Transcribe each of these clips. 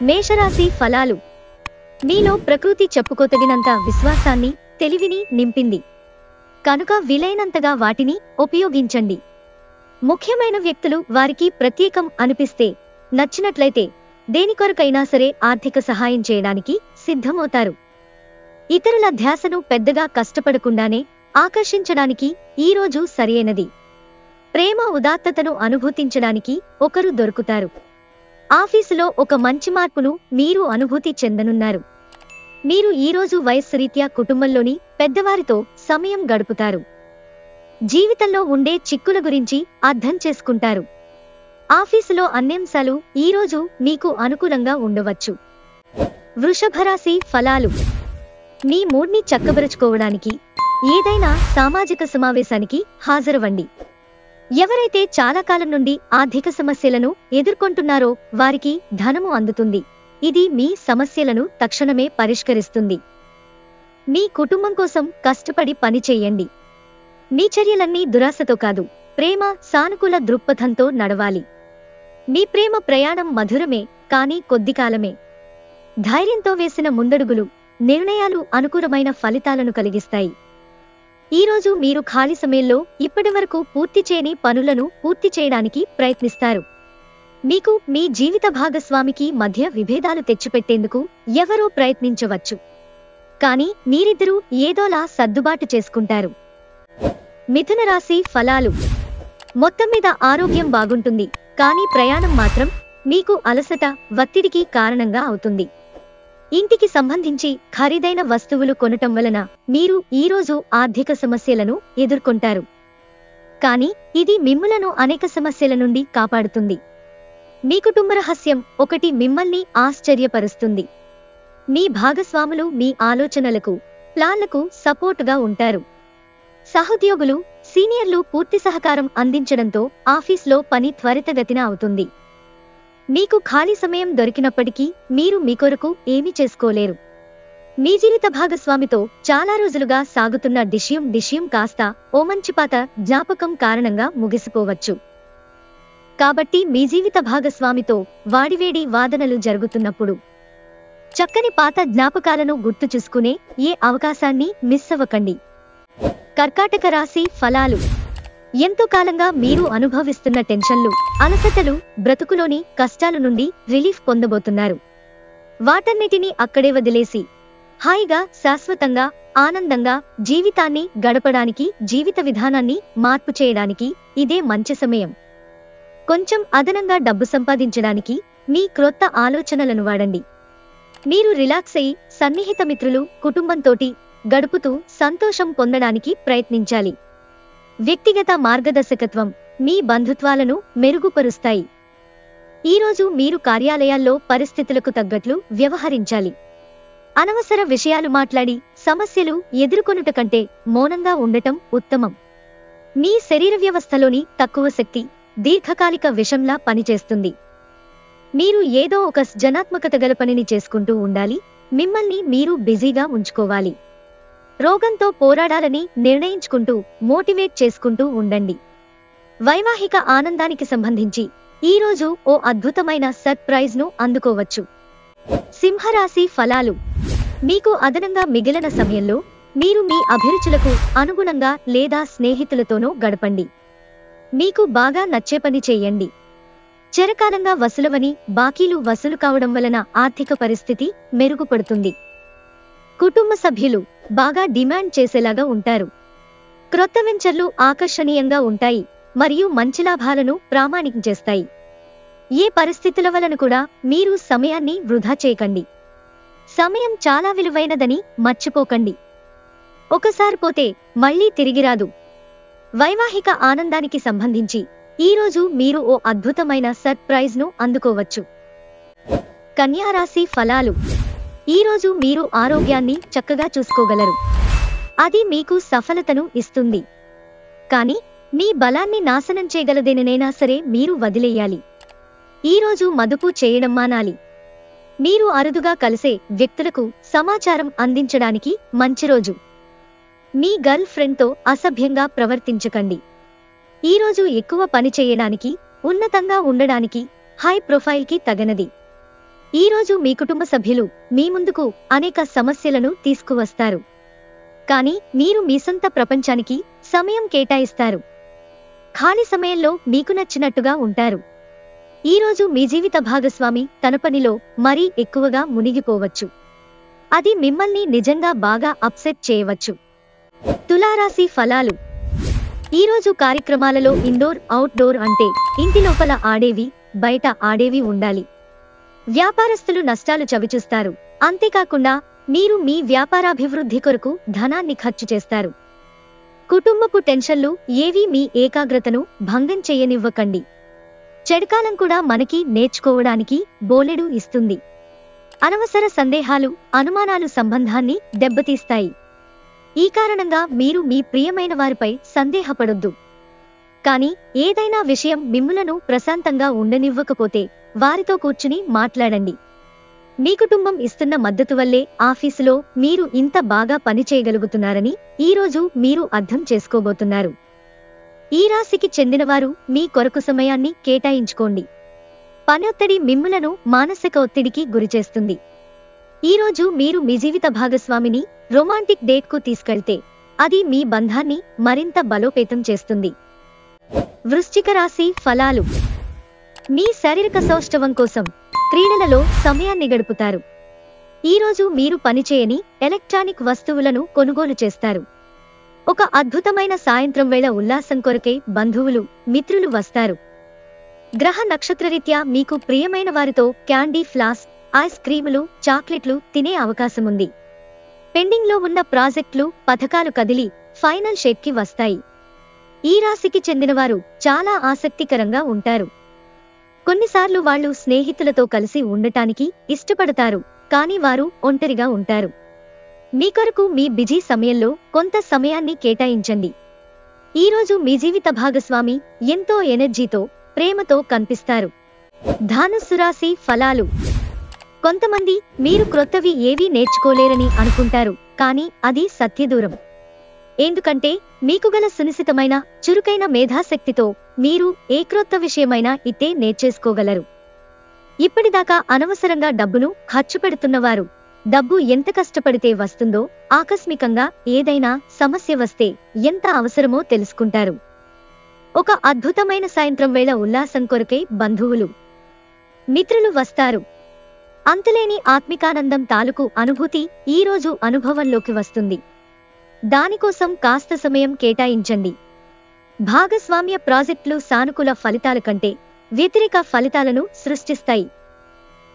మేషరాశి ఫలాలు. మీలో ప్రకృతి చెప్పుకోతగినంత విశ్వాసాన్ని, తెలివిని నింపింది కనుక వీలైనంతగా వాటిని ఉపయోగించండి. ముఖ్యమైన వ్యక్తులు వారికి ప్రత్యేకం అనిపిస్తే, నచ్చినట్లయితే దేనికొరకైనా సరే ఆర్థిక సహాయం చేయడానికి సిద్ధమవుతారు. ఇతరుల ధ్యాసను పెద్దగా కష్టపడకుండానే ఆకర్షించడానికి ఈ రోజు సరియైనది. ప్రేమ ఉదాత్తతను అనుభూతించడానికి ఒకరు దొరుకుతారు. ఆఫీసులో ఒక మంచి మార్పును మీరు అనుభూతి చెందనున్నారు. మీరు ఈరోజు వయస్సు రీత్యా కుటుంబంలోని పెద్దవారితో సమయం గడుపుతారు. జీవితంలో ఉండే చిక్కుల గురించి అర్థం చేసుకుంటారు. ఆఫీసులో అన్యంశాలు ఈరోజు మీకు అనుకూలంగా ఉండవచ్చు. వృషభరాశి ఫలాలు. మీ మూడ్ని చక్కబరుచుకోవడానికి ఏదైనా సామాజిక సమావేశానికి హాజరవ్వండి. ఎవరైతే చాలా కాలం నుండి ఆర్థిక సమస్యలను ఎదుర్కొంటున్నారో వారికి ధనము అందుతుంది. ఇది మీ సమస్యలను తక్షణమే పరిష్కరిస్తుంది. మీ కుటుంబం కోసం కష్టపడి పని చేయండి. మీ చర్యలన్నీ దురాశతో కాదు, ప్రేమ, సానుకూల దృక్పథంతో నడవాలి. మీ ప్రేమ ప్రయాణం మధురమే, కానీ కొద్దికాలమే. ధైర్యంతో వేసిన ముందడుగులు, నిర్ణయాలు అనుకూలమైన ఫలితాలను కలిగిస్తాయి. ఈరోజు మీరు ఖాళీ సమయంలో ఇప్పటివరకు పూర్తి చేయని పనులను పూర్తి చేయడానికి ప్రయత్నిస్తారు. మీకు మీ జీవిత భాగస్వామికి మధ్య విభేదాలు తెచ్చిపెట్టేందుకు ఎవరో ప్రయత్నించవచ్చు. కానీ మీరిద్దరూ ఏదోలా సర్దుబాటు చేసుకుంటారు. మిథున రాశి ఫలాలు. మొత్తం మీద ఆరోగ్యం బాగుంటుంది, కానీ ప్రయాణం మాత్రం మీకు అలసట, ఒత్తిడికి కారణంగా అవుతుంది. ఇంటికి సంబంధించి ఖరీదైన వస్తువులు కొనటం వలన మీరు ఈరోజు ఆర్థిక సమస్యలను ఎదుర్కొంటారు. కానీ ఇది మిమ్ములను అనేక సమస్యల నుండి కాపాడుతుంది. మీ కుటుంబ రహస్యం ఒకటి మిమ్మల్ని ఆశ్చర్యపరుస్తుంది. మీ భాగస్వాములు మీ ఆలోచనలకు, ప్లాన్లకు సపోర్టుగా ఉంటారు. సహోద్యోగులు, సీనియర్లు పూర్తి సహకారం అందించడంతో ఆఫీస్లో పని త్వరితగతిన అవుతుంది. మీకు ఖాళీ సమయం దొరికినప్పటికీ మీరు మీ కొరకు ఏమీ చేసుకోలేరు. మీ జీవిత భాగస్వామితో చాలా రోజులుగా సాగుతున్న డిష్యూం కాస్త ఓ మంచిపాత జ్ఞాపకం కారణంగా ముగిసిపోవచ్చు. కాబట్టి మీ జీవిత భాగస్వామితో వాడివేడి వాదనలు జరుగుతున్నప్పుడు చక్కని పాత జ్ఞాపకాలను గుర్తు చూసుకునే ఏ అవకాశాన్ని మిస్ అవ్వకండి. కర్కాటక రాశి ఫలాలు. ఎంతో కాలంగా మీరు అనుభవిస్తున్న టెన్షన్లు, అలసటలు, బ్రతుకులోని కష్టాల నుండి రిలీఫ్ పొందబోతున్నారు. వాటన్నిటినీ అక్కడే వదిలేసి హాయిగా, శాశ్వతంగా, ఆనందంగా జీవితాన్ని గడపడానికి, జీవిత విధానాన్ని మార్పు చేయడానికి ఇదే మంచి సమయం. కొంచెం అదనంగా డబ్బు సంపాదించడానికి మీ క్రొత్త ఆలోచనలను వాడండి. మీరు రిలాక్స్ అయి సన్నిహిత మిత్రులు, కుటుంబంతోటి గడుపుతూ సంతోషం పొందడానికి ప్రయత్నించాలి. వ్యక్తిగత మార్గదర్శకత్వం మీ బంధుత్వాలను మెరుగుపరుస్తాయి. ఈరోజు మీరు కార్యాలయాల్లో పరిస్థితులకు తగ్గట్లు వ్యవహరించాలి. అనవసర విషయాలు మాట్లాడి సమస్యలు ఎదుర్కొనుట కంటే మౌనంగా ఉండటం ఉత్తమం. మీ శరీర వ్యవస్థలోని తక్కువ శక్తి దీర్ఘకాలిక విషంలా పనిచేస్తుంది. మీరు ఏదో ఒక సృజనాత్మకత గల పనిని చేసుకుంటూ ఉండాలి. మిమ్మల్ని మీరు బిజీగా ఉంచుకోవాలి. రోగంతో పోరాడాలని నిర్ణయించుకుంటూ మోటివేట్ చేసుకుంటూ ఉండండి. వైవాహిక ఆనందానికి సంబంధించి ఈరోజు ఓ అద్భుతమైన సర్ప్రైజ్ ను అందుకోవచ్చు. సింహరాశి ఫలాలు. మీకు అదనంగా మిగిలిన సమయంలో మీరు మీ అభిరుచులకు అనుగుణంగా లేదా స్నేహితులతోనో గడపండి. మీకు బాగా నచ్చే పని చేయండి. చిరకాలంగా వసూలవని బాకీలు వసూలు కావడం వలన ఆర్థిక పరిస్థితి మెరుగుపడుతుంది. కుటుంబ సభ్యులు బాగా డిమాండ్ చేసేలాగా ఉంటారు. క్రొత్త వెంచర్లు ఆకర్షణీయంగా ఉంటాయి మరియు మంచి లాభాలను ప్రామాణికం చేస్తాయి. ఏ పరిస్థితుల వలన కూడా మీరు సమయాన్ని వృధా చేయకండి. సమయం చాలా విలువైనదని మర్చిపోకండి. ఒకసారి పోతే మళ్లీ తిరిగిరాదు. వైవాహిక ఆనందానికి సంబంధించి ఈరోజు మీరు ఓ అద్భుతమైన సర్ప్రైజ్ ను అందుకోవచ్చు. కన్యా రాశి ఫలాలు. ఈరోజు మీరు ఆరోగ్యాన్ని చక్కగా చూసుకోగలరు. అది మీకు సఫలతను ఇస్తుంది. కానీ మీ బలాన్ని నాశనం చేయగలదేనైనా సరే మీరు వదిలేయాలి. ఈరోజు మదుపు చేయడం మానాలి. మీరు అరుదుగా కలిసే వ్యక్తులకు సమాచారం అందించడానికి మంచి రోజు. మీ గర్ల్ ఫ్రెండ్తో అసభ్యంగా ప్రవర్తించకండి. ఈరోజు ఎక్కువ పని చేయడానికి, ఉన్నతంగా ఉండడానికి, హై ప్రొఫైల్కి తగనది. ఈరోజు మీ కుటుంబ సభ్యులు మీ ముందుకు అనేక సమస్యలను తీసుకువస్తారు. కానీ మీరు మీ సొంత ప్రపంచానికి సమయం కేటాయిస్తారు. ఖాళీ సమయంలో మీకు నచ్చినట్టుగా ఉంటారు. ఈరోజు మీ జీవిత భాగస్వామి తన పనిలో మరీ ఎక్కువగా మునిగిపోవచ్చు. అది మిమ్మల్ని నిజంగా బాగా అప్సెట్ చేయవచ్చు. తులారాశి ఫలాలు. ఈరోజు కార్యక్రమాలలో ఇండోర్ అవుట్డోర్ అంటే ఇంటి లోపల ఆడేవి బయట ఆడేవి ఉండాలి. వ్యాపారస్తులు నష్టాలు చవిచూస్తారు. అంతేకాకుండా మీరు మీ వ్యాపారాభివృద్ధి కొరకు ధనాన్ని ఖర్చు చేస్తారు. కుటుంబపు టెన్షన్లు ఏవీ మీ ఏకాగ్రతను భంగం చేయనివ్వకండి. చెడుకాలం కూడా మనకి నేర్చుకోవడానికి బోలెడు ఇస్తుంది. అనవసర సందేహాలు అనుమానాలు సంబంధాన్ని దెబ్బతీస్తాయి. ఈ కారణంగా మీరు మీ ప్రియమైన వారిపై సందేహపడొద్దు. కానీ ఏదైనా విషయం మిమ్ములను ప్రశాంతంగా ఉండనివ్వకపోతే వారితో కూర్చుని మాట్లాడండి. మీ కుటుంబం ఇస్తున్న మద్దతు వల్లే ఆఫీసులో మీరు ఇంత బాగా పనిచేయగలుగుతున్నారని ఈరోజు మీరు అర్థం చేసుకోబోతున్నారు. ఈ రాశికి చెందినవారు మీ కొరకు సమయాన్ని కేటాయించుకోండి. పని ఒత్తిడి మిమ్ములను మానసిక ఒత్తిడికి గురిచేస్తుంది. ఈరోజు మీరు మీ జీవిత భాగస్వామిని రొమాంటిక్ డేట్కు తీసుకెళ్తే అది మీ బంధాన్ని మరింత బలోపేతం చేస్తుంది. వృశ్చిక రాశి ఫలాలు. మీ శారీరక సౌష్ఠవం కోసం క్రీడలలో సమయాన్ని గడుపుతారు. ఈరోజు మీరు పనిచేయని ఎలక్ట్రానిక్ వస్తువులను కొనుగోలు చేస్తారు. ఒక అద్భుతమైన సాయంత్రం వేళ ఉల్లాసం కొరకే బంధువులు మిత్రులు వస్తారు. గ్రహ నక్షత్రరీత్యా మీకు ప్రియమైన వారితో క్యాండీ ఫ్లాస్ ఐస్ క్రీములు చాక్లెట్లు తినే అవకాశముంది. పెండింగ్లో ఉన్న ప్రాజెక్టులు పథకాలు కదిలి ఫైనల్ షేప్కి వస్తాయి. ఈ రాశికి చెందినవారు చాలా ఆసక్తికరంగా ఉంటారు. కొన్నిసార్లు వాళ్ళు స్నేహితులతో కలిసి ఉండటానికి ఇష్టపడతారు. కానీ వారు ఒంటరిగా ఉంటారు. మీ కొరకు మీ బిజీ సమయంలో కొంత సమయాన్ని కేటాయించండి. ఈరోజు మీ జీవిత భాగస్వామి ఎంతో ఎనర్జీతో ప్రేమతో కనిపిస్తారు. ధనుస్సు రాశి ఫలాలు. కొంతమంది మీరు క్రొత్తవి ఏవీ నేర్చుకోలేరని అనుకుంటారు. కానీ అది సత్యదూరం. ఎందుకంటే మీకు గల సునిశితమైన చురుకైన మేధాశక్తితో మీరు ఏ క్రొత్త విషయమైనా ఇట్టే నేర్చేసుకోగలరు. ఇప్పటిదాకా అనవసరంగా డబ్బును ఖర్చు పెడుతున్నవారు డబ్బు ఎంత కష్టపడితే వస్తుందో ఆకస్మికంగా ఏదైనా సమస్య వస్తే ఎంత అవసరమో తెలుసుకుంటారు. ఒక అద్భుతమైన సాయంత్రం వేళ ఉల్లాసం కొరకై బంధువులు మిత్రులు వస్తారు. అంతులేని ఆత్మికానందం తాలూకు అనుభూతి ఈరోజు అనుభవంలోకి వస్తుంది. దానికోసం కాస్త సమయం కేటాయించండి. భాగస్వామ్య ప్రాజెక్టులు సానుకూల ఫలితాల కంటే వ్యతిరేక ఫలితాలను సృష్టిస్తాయి.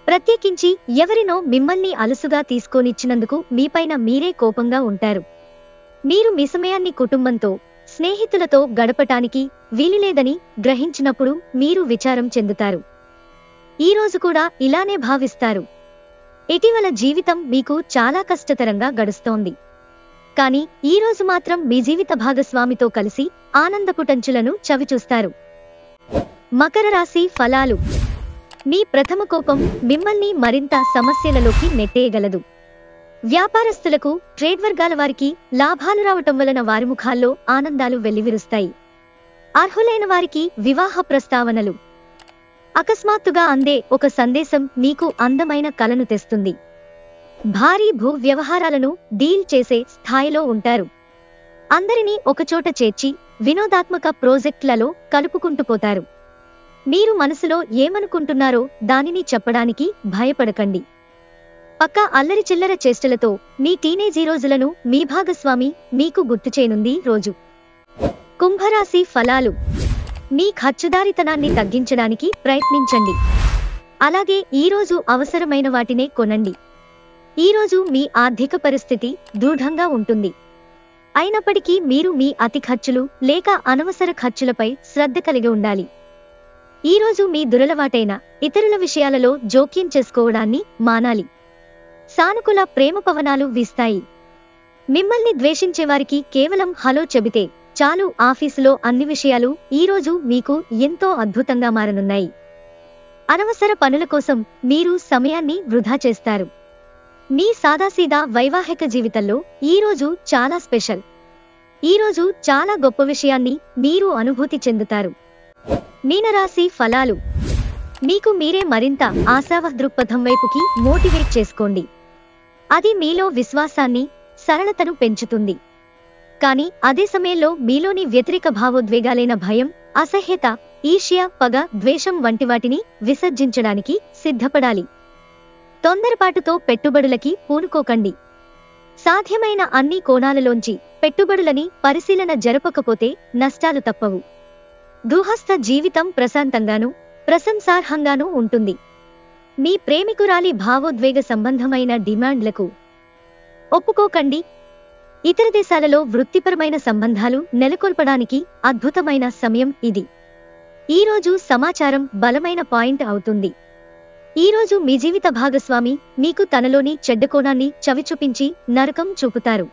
ప్రత్యేకించి ఎవరినో మిమ్మల్ని అలుసుగా తీసుకోనిచ్చినందుకు మీపైన మీరే కోపంగా ఉంటారు. మీరు మీ సమయాన్ని కుటుంబంతో స్నేహితులతో గడపటానికి వీలులేదని గ్రహించినప్పుడు మీరు విచారం చెందుతారు. ఈరోజు కూడా ఇలానే భావిస్తారు. ఇటీవల జీవితం మీకు చాలా కష్టతరంగా గడుస్తోంది. కానీ ఈరోజు మాత్రం మీ జీవిత భాగస్వామితో కలిసి ఆనందపుటంచులను చవిచూస్తారు. మకర రాశి ఫలాలు. మీ ప్రథమ కోపం మిమ్మల్ని మరింత సమస్యలలోకి నెట్టేయగలదు. వ్యాపారస్తులకు ట్రేడ్ వర్గాల వారికి లాభాలు రావటం వలన వారి ముఖాల్లో ఆనందాలు వెల్లివిరుస్తాయి. అర్హులైన వారికి వివాహ ప్రస్తావనలు. అకస్మాత్తుగా అందే ఒక సందేశం మీకు అందమైన కలను తెస్తుంది. భారీ భూ వ్యవహారాలను డీల్ చేసే స్థాయిలో ఉంటారు. అందరినీ ఒకచోట చేర్చి వినోదాత్మక ప్రాజెక్టులలో కలుపుకుంటూ పోతారు. మీరు మనసులో ఏమనుకుంటున్నారో దానిని చెప్పడానికి భయపడకండి. పక్కా అల్లరి చిల్లర చేష్టలతో మీ టీనేజీ రోజులను మీ భాగస్వామి మీకు గుర్తుచేయనుంది రోజు. కుంభరాశి ఫలాలు. మీ ఖర్చుదారితనాన్ని తగ్గించడానికి ప్రయత్నించండి. అలాగే ఈరోజు అవసరమైన వాటినే కొనండి. ఈరోజు మీ ఆర్థిక పరిస్థితి దృఢంగా ఉంటుంది. అయినప్పటికీ మీరు మీ అతి ఖర్చులు లేక అనవసర ఖర్చులపై శ్రద్ధ కలిగి ఉండాలి. ఈరోజు మీ దురలవాటైన ఇతరుల విషయాలలో జోక్యం చేసుకోవడాన్ని మానాలి. సానుకూల ప్రేమ పవనాలు వీస్తాయి. మిమ్మల్ని ద్వేషించేవారికి కేవలం హలో చెబితే చాలు. ఆఫీసులో అన్ని విషయాలు ఈరోజు మీకు ఎంతో అద్భుతంగా మారనున్నాయి. అనవసర పనుల కోసం మీరు సమయాన్ని వృధా చేస్తారు. మీ సాదాసీదా వైవాహిక జీవితంలో ఈరోజు చాలా స్పెషల్. ఈరోజు చాలా గొప్ప విషయాన్ని మీరు అనుభూతి చెందుతారు. మీనరాశి ఫలాలు. మీకు మీరే మరింత ఆశావహ దృక్పథం వైపుకి మోటివేట్ చేసుకోండి. అది మీలో విశ్వాసాన్ని, సరళతను పెంచుతుంది. కానీ అదే సమయంలో మీలోని వ్యతిరేక భావోద్వేగాలైన భయం, అసహ్యత, ఈర్ష్య, పగ, ద్వేషం వంటి వాటిని విసర్జించడానికి సిద్ధపడాలి. తొందరపాటుతో పెట్టుబడులకి పూనుకోకండి. సాధ్యమైన అన్ని కోణాలలోంచి పెట్టుబడులని పరిశీలన జరపకపోతే నష్టాలు తప్పవు. గృహస్థ జీవితం ప్రశాంతంగానూ, ప్రశంసార్హంగానూ ఉంటుంది. మీ ప్రేమికురాలి భావోద్వేగ సంబంధమైన డిమాండ్లకు ఒప్పుకోకండి. ఇతర దేశాలలో వృత్తిపరమైన సంబంధాలు నెలకొల్పడానికి అద్భుతమైన సమయం ఇది. ఈరోజు సమాచారం బలమైన పాయింట్ అవుతుంది. ఈరోజు మీ జీవిత భాగస్వామి మీకు తనలోని చెడ్డ కోణాన్ని చవిచూపించి నరకం చూపుతారు.